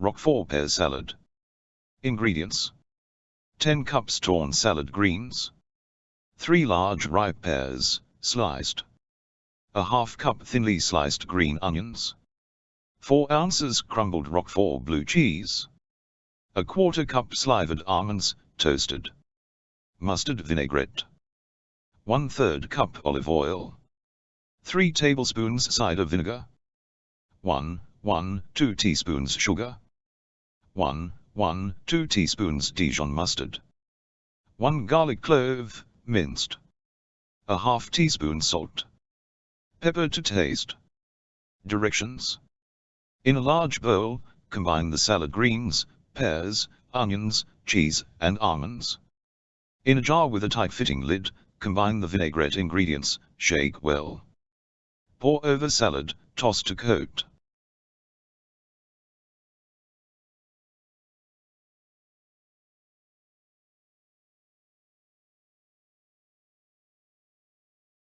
Roquefort Pear Salad. Ingredients: 10 cups torn salad greens, 3 large ripe pears, sliced, a half cup thinly sliced green onions, 4 ounces crumbled Roquefort blue cheese, a quarter cup slivered almonds, toasted, mustard vinaigrette, 1/3 cup olive oil, 3 tablespoons cider vinegar, 2 teaspoons sugar, 2 teaspoons Dijon mustard, 1 garlic clove, minced, a half teaspoon salt, pepper to taste. Directions: in a large bowl, combine the salad greens, pears, onions, cheese, and almonds. In a jar with a tight-fitting lid, combine the vinaigrette ingredients, shake well. Pour over salad, toss to coat.